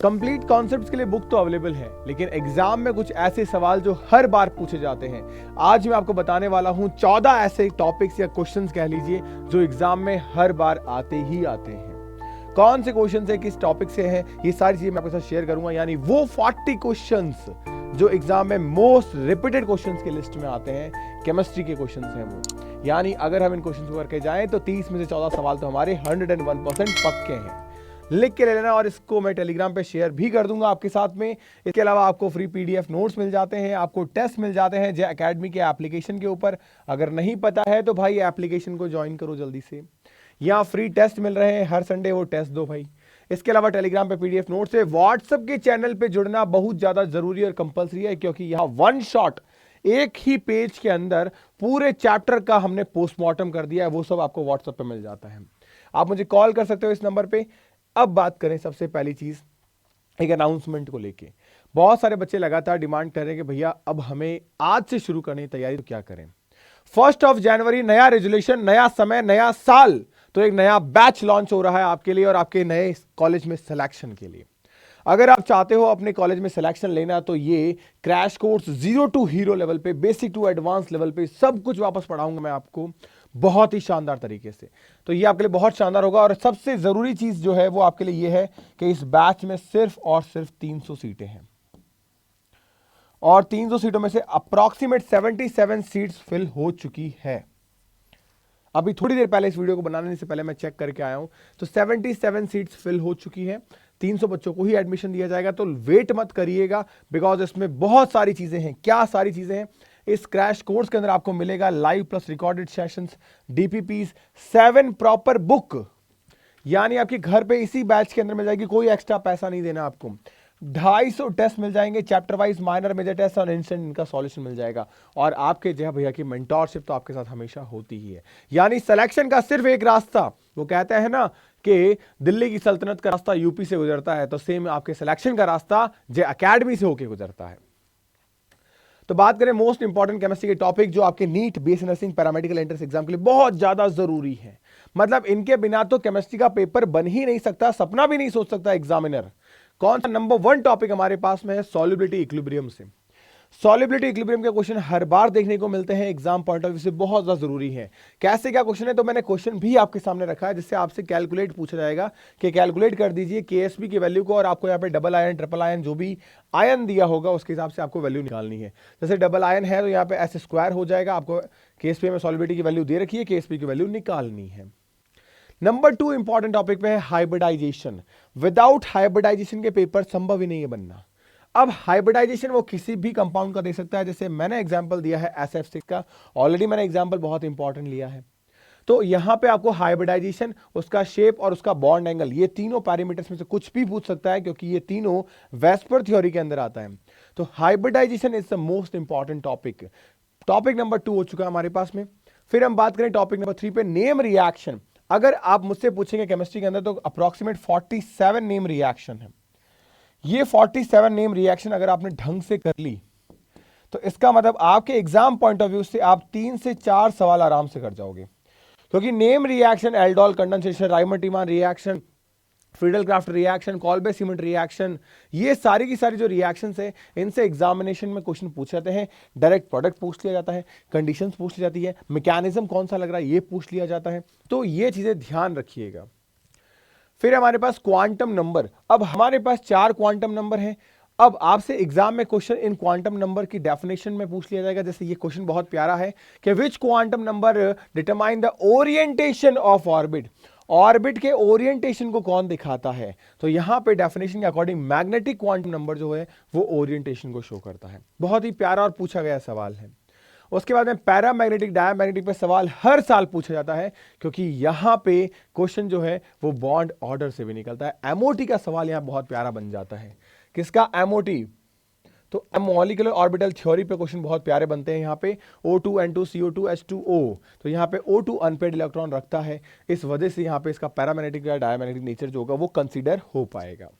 Complete concepts के लिए book तो अवेलेबल है, लेकिन एग्जाम में कुछ ऐसे सवाल जो हर बार पूछे जाते हैं। आज मैं आपको बताने वाला हूं 14 ऐसे टॉपिक्स या क्वेश्चंस कह लीजिए जो एग्जाम में हर बार आते ही आते हैं। कौन से क्वेश्चंस है, किस टॉपिक से हैं, ये सारी चीजें मैं आपके साथ शेयर करूंगा। यानी वो 40 क्वेश्चंस जो एग्जाम में मोस्ट रिपीटेड क्वेश्चंस के लिस्ट में आते हैं, केमिस्ट्री के क्वेश्चंस हैं वो। यानी अगर हम इन क्वेश्चंस को करके जाएं तो 30 में से 14 सवाल तो हमारे 101% पक्के हैं। लिख के ले लेना और इसको मैं टेलीग्राम पे शेयर भी कर दूंगा आपके साथ में। इसके अलावा आपको फ्री पीडीएफ नोट्स मिल जाते हैं, आपको टेस्ट मिल जाते हैं जे एकेडमी के एप्लीकेशन के ऊपर। अगर नहीं पता है तो भाई एप्लीकेशन को ज्वाइन करो जल्दी से। यहाँ फ्री टेस्ट मिल रहे हैं, हर संडे वो टेस्ट दो भाई। इसके अलावा टेलीग्राम पे पीडीएफ नोट्स है। व्हाट्सएप के चैनल पे जुड़ना बहुत ज्यादा जरूरी और कंपलसरी है, क्योंकि यहाँ वन शॉट एक ही पेज के अंदर पूरे चैप्टर का हमने पोस्टमार्टम कर दिया है। वो सब आपको व्हाट्सएप पे मिल जाता है। आप मुझे कॉल कर सकते हो इस नंबर पे। अब बात करें सबसे पहली चीज, एक अनाउंसमेंट को लेके। बहुत सारे बच्चे लगातार डिमांड कर रहे हैं कि भैया अब हमें आज से शुरू करनी है तैयारी, तो क्या करें। 1 जनवरी नया रेजुलेशन, नया समय, नया साल, तो एक नया बैच लॉन्च हो रहा है आपके लिए और आपके नए कॉलेज में सिलेक्शन के लिए। अगर आप चाहते हो अपने कॉलेज में सिलेक्शन लेना तो ये crash course 0 to hero level पे, बेसिक टू एडवांस लेवल पे सब कुछ वापस पढ़ाऊंगा मैं आपको बहुत ही शानदार तरीके से। तो ये आपके लिए बहुत शानदार होगा। और सबसे जरूरी चीज जो है वो आपके लिए ये है कि इस बैच में सिर्फ और सिर्फ 300 सीटें हैं और 300 सीटों में से अप्रॉक्सीमेट 77 सीट्स फिल हो चुकी है। अभी थोड़ी देर पहले इस वीडियो को बनाने से पहले मैं चेक करके आया हूं, तो 77 सीट्स फिल हो चुकी हैं। 300 बच्चों को ही एडमिशन दिया जाएगा, तो वेट मत करिएगा, बिकॉज इसमें बहुत सारी चीजें हैं। क्या सारी चीजें हैं? इस क्रैश कोर्स के अंदर आपको मिलेगा live plus recorded sessions, DPPs, 7 proper book, यानी आपके घर पे इसी बैच के अंदर मिल जाएगी, कोई एक्स्ट्रा पैसा नहीं देना आपको। 250 टेस्ट मिल जाएंगे, chapter wise, minor, major test और इंस्टेंट इनका सॉल्यूशन मिल जाएगा। और आपके जय भैया की मेंटोरशिप तो आपके साथ हमेशा होती ही है। यानी सिलेक्शन का सिर्फ एक रास्ता, वो कहते हैं ना कि दिल्ली की सल्तनत का रास्ता यूपी से गुजरता है, तो सेम आपके सिलेक्शन का रास्ता जय एकेडमी से होकर गुजरता है। तो बात करें मोस्ट इंपॉर्टेंट केमिस्ट्री के टॉपिक जो आपके NEET, BSc nursing, paramedical entrance exam के लिए बहुत ज्यादा जरूरी है। मतलब इनके बिना तो केमिस्ट्री का पेपर बन ही नहीं सकता, सपना भी नहीं सोच सकता एग्जामिनर। कौन सा नंबर 1 टॉपिक हमारे पास में है? सॉल्युबिलिटी इक्विलिब्रियम से। सॉल्युबिलिटी इक्विलिब्रियम के क्वेश्चन हर बार देखने को मिलते हैं, एग्जाम पॉइंट ऑफ व्यू से बहुत ज्यादा जरूरी है। कैसे क्या क्वेश्चन है, तो मैंने क्वेश्चन भी आपके सामने रखा है, जिससे आपसे कैलकुलेट पूछा जाएगा कि कैलकुलेट कर दीजिए केएसपी की वैल्यू को, और आपको यहाँ पे डबल आयन, ट्रिपल आयन, जो भी आयन दिया होगा उसके हिसाब से आपको वैल्यू निकालनी है। जैसे डबल आयन है तो यहाँ पे ऐसे स्क्वायर हो जाएगा, आपको केएसपी में सॉल्युबिलिटी की वैल्यू दे रखी है, केएसपी की वैल्यू निकालनी है। नंबर 2 इंपॉर्टेंट टॉपिक पे है हाइब्रिडाइजेशन। विदाउट हाइब्रिडाइजेशन के पेपर संभव ही नहीं है बनना। अब हाइब्रिडाइजेशन वो किसी भी कंपाउंड का दे सकता है, जैसे मैंने एग्जांपल दिया है SF6 का, ऑलरेडी मैंने एग्जांपल बहुत इंपॉर्टेंट लिया है। तो यहां पे आपको हाइब्रिडाइजेशन, उसका शेप और उसका बॉन्ड एंगल, ये तीनों पैरामीटर्स में से कुछ भी पूछ सकता है, क्योंकि ये तीनों वेस्पर थ्योरी के अंदर आता है। तो hybridization is the most important topic. Topic number 2 हो चुका है हमारे पास में। फिर हम बात करें टॉपिक नंबर 3 पे, नेम रिएक्शन। अगर आप मुझसे पूछेंगे केमिस्ट्री के अंदर तो अप्रॉक्सीमेट 47 नेम रिएक्शन है। ये 47 नेम रिएक्शन अगर आपने ढंग से कर ली तो इसका मतलब आपके एग्जाम पॉइंट ऑफ व्यू से आप 3 से 4 सवाल आराम से कर जाओगे, क्योंकि name reaction, aldol condensation, Reimer Tiemann reaction, Friedel Crafts reaction, Kolbe Schmitt reaction, ये सारी की सारी जो रिएक्शंस है, इनसे एग्जामिनेशन में क्वेश्चन पूछ जाते हैं। डायरेक्ट प्रोडक्ट पूछ लिया जाता है, कंडीशंस पूछ ली जाती है, मैकेनिज्म कौन सा लग रहा है ये पूछ लिया जाता है। तो ये चीजें ध्यान रखिएगा। फिर हमारे पास क्वांटम नंबर। अब हमारे पास 4 क्वांटम नंबर हैं। अब आपसे एग्जाम में क्वेश्चन इन क्वांटम नंबर की डेफिनेशन में पूछ लिया जाएगा। जैसे ये क्वेश्चन बहुत प्यारा है कि which quantum number determine the orientation of orbit. Orbit के ओरिएंटेशन को कौन दिखाता है? तो यहां पे डेफिनेशन के अकॉर्डिंग मैग्नेटिक क्वांटम नंबर जो है वो ओरिएंटेशन को शो करता है। बहुत ही प्यारा और पूछा गया सवाल है। उसके बाद में पैरामैग्नेटिक, डायमैग्नेटिक पे सवाल हर साल पूछा जाता है, क्योंकि यहां पे क्वेश्चन जो है वो बॉन्ड ऑर्डर से भी निकलता है। एमओटी का सवाल यहां बहुत प्यारा बन जाता है। किसका? एमओटी। तो मॉलिक्यूलर ऑर्बिटल थ्योरी पे क्वेश्चन बहुत प्यारे बनते हैं। यहाँ पे O2 N2 CO2 H2O, तो यहाँ पे O2 अनपेड इलेक्ट्रॉन रखता है, इस वजह से यहाँ पे इसका पैरामैग्नेटिक या डायमैग्नेटिक नेचर जो होगा वो कंसीडर हो पाएगा।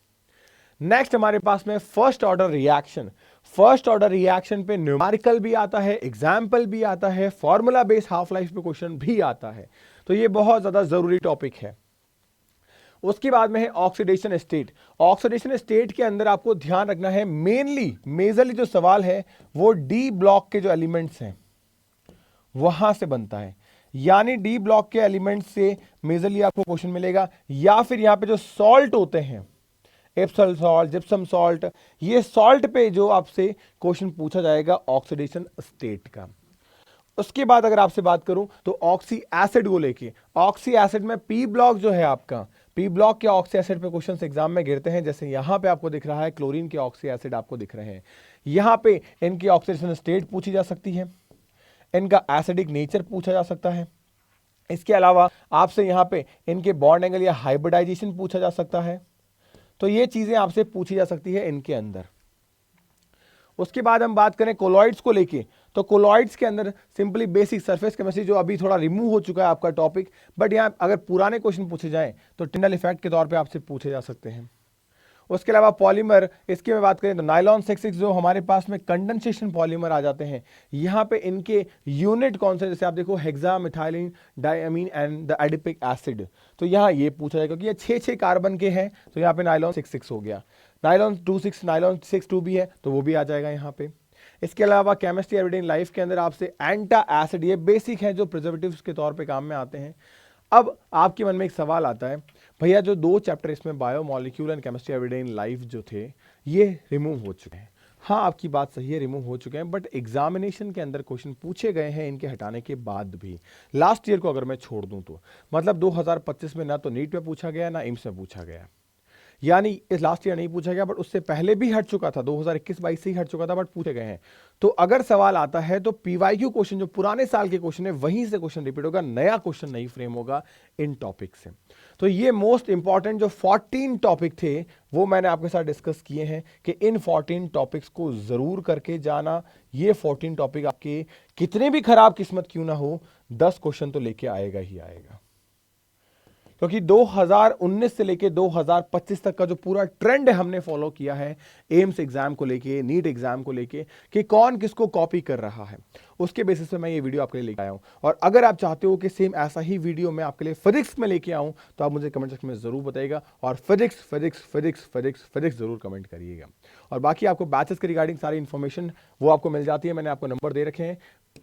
नेक्स्ट हमारे पास में first order reaction. First order reaction पे न्यूमेरिकल भी आता है, एग्जाम्पल भी आता है, फॉर्मूला बेस्ड हाफ लाइफ पे क्वेश्चन भी आता है। तो ये बहुत ज्यादा जरूरी टॉपिक है। उसके बाद में है ऑक्सीडेशन स्टेट। ऑक्सीडेशन स्टेट के अंदर आपको ध्यान रखना है, मेजरली जो सवाल है वो डी ब्लॉक के जो एलिमेंट्स हैं वहां से बनता है, यानी डी ब्लॉक के एलिमेंट से मेजरली आपको क्वेश्चन मिलेगा, या फिर यहां पे जो सॉल्ट होते हैं, एप्सल सॉल्ट, जिप्सम सॉल्ट, ये सॉल्ट पे जो आपसे क्वेश्चन पूछा जाएगा ऑक्सीडेशन स्टेट का। उसके बाद अगर आपसे बात करूं तो ऑक्सी एसिड को लेके, ऑक्सी एसिड में पी ब्लॉक जो है आपका, पी ब्लॉक के ऑक्सी एसिड पे क्वेश्चन एग्जाम में गिरते हैं, जैसे यहां पे आपको दिख रहा है क्लोरीन के ऑक्सी एसिड आपको दिख रहे हैं, यहां पे इनकी ऑक्सीडेशन स्टेट पूछी जा सकती है, इनका एसिडिक नेचर पूछा जा सकता है, इसके अलावा आपसे यहां पे इनके बॉन्ड एंगल या हाइब्रिडाइजेशन पूछा जा सकता है। तो ये चीजें आपसे पूछी जा सकती है इनके अंदर। उसके बाद हम बात करें कोलॉइड्स को लेके, तो कोलॉइड्स के अंदर सिंपली बेसिक सरफेस केमिस्ट्री जो अभी थोड़ा रिमूव हो चुका है आपका टॉपिक, बट यहां अगर पुराने क्वेश्चन पूछे जाएं तो टिंडल इफेक्ट के तौर पे आपसे पूछे जा सकते हैं। उसके अलावा पॉलीमर, इसकी मैं बात करें तो नायलॉन 66 जो हमारे पास में कंडेंसेशन पॉलीमर आ जाते हैं, यहाँ पे इनके यूनिट कौन से, जैसे आप देखो hexa methylene diamine and the adipic acid, तो यहाँ ये पूछा जाएगा कि ये 6 कार्बन के हैं, तो यहाँ पे नायलॉन 66 हो गया, नायलॉन 26 नायलॉन 62 भी है तो वो भी आ जाएगा यहाँ पे। इसके अलावा केमिस्ट्री एवरीडे लाइफ के अंदर आपसे एंटा एसिड, ये बेसिक है जो प्रिजर्वेटिव्स के तौर पे काम में आते हैं। अब आपके मन में एक सवाल आता है, भैया जो 2 चैप्टर इसमें biomolecule and chemistry everyday in life जो थे ये रिमूव हो चुके हैं। हाँ, आपकी बात सही है, रिमूव हो चुके हैं, बट एग्जामिनेशन के अंदर क्वेश्चन पूछे गए हैं इनके हटाने के बाद भी। लास्ट ईयर को अगर मैं छोड़ दूं तो मतलब 2025 में ना तो नीट में पूछा गया ना एम्स में पूछा गया, यानी इस लास्ट ईयर नहीं पूछा गया, बट उससे पहले भी हट चुका था, 2021-22 से ही हट चुका था, बट पूछे गए हैं। तो अगर सवाल आता है तो पीवाईक्यू क्वेश्चन जो पुराने साल के क्वेश्चन है वहीं से क्वेश्चन रिपीट होगा, नया क्वेश्चन नहीं फ्रेम होगा इन टॉपिक से। तो ये मोस्ट इंपॉर्टेंट जो 14 टॉपिक थे वो मैंने आपके साथ डिस्कस किए हैं कि इन 14 टॉपिक्स को जरूर करके जाना। ये 14 टॉपिक आपके कितने भी खराब किस्मत क्यों ना हो, 10 क्वेश्चन तो लेके आएगा ही आएगा, क्योंकि 2019 से लेके 2025 तक का जो पूरा ट्रेंड हमने फॉलो किया है एम्स एग्जाम को लेके, नीट एग्जाम को लेके, कि कौन किसको कॉपी कर रहा है, उसके बेसिस पे मैं ये वीडियो आपके लिए लेके आया हूं। और अगर आप चाहते हो कि सेम ऐसा ही वीडियो मैं आपके लिए फिजिक्स में लेके आऊं तो आप मुझे कमेंट सेक्शन में जरूर बताइएगा, और physics physics physics physics physics जरूर कमेंट करिएगा। और बाकी आपको बैचेस के रिगार्डिंग सारी इन्फॉर्मेशन वो आपको मिल जाती है, मैंने आपको नंबर दे रखे हैं।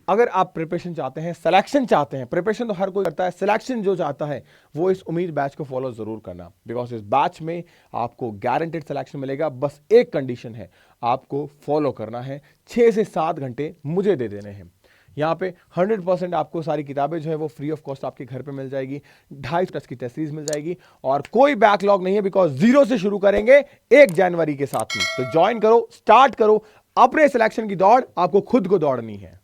अगर आप प्रिपरेशन चाहते हैं, सिलेक्शन चाहते हैं, प्रिपरेशन तो हर कोई करता है, सिलेक्शन जो चाहता है वो इस उम्मीद बैच को फॉलो जरूर करना, बिकॉज इस बैच में आपको गारंटेड सिलेक्शन मिलेगा। बस एक कंडीशन है, आपको फॉलो करना है, 6 से 7 घंटे मुझे दे देने हैं। यहाँ पे 100% आपको सारी किताबें जो है वो फ्री ऑफ कॉस्ट आपके घर पे मिल जाएगी, 250 टेस्ट की टेस्ट सीरीज मिल जाएगी, और कोई बैकलॉग नहीं है, बिकॉज 0 से शुरू करेंगे 1 जनवरी के साथ में। तो ज्वाइन करो, स्टार्ट करो, अपने सिलेक्शन की दौड़ आपको खुद को दौड़नी है।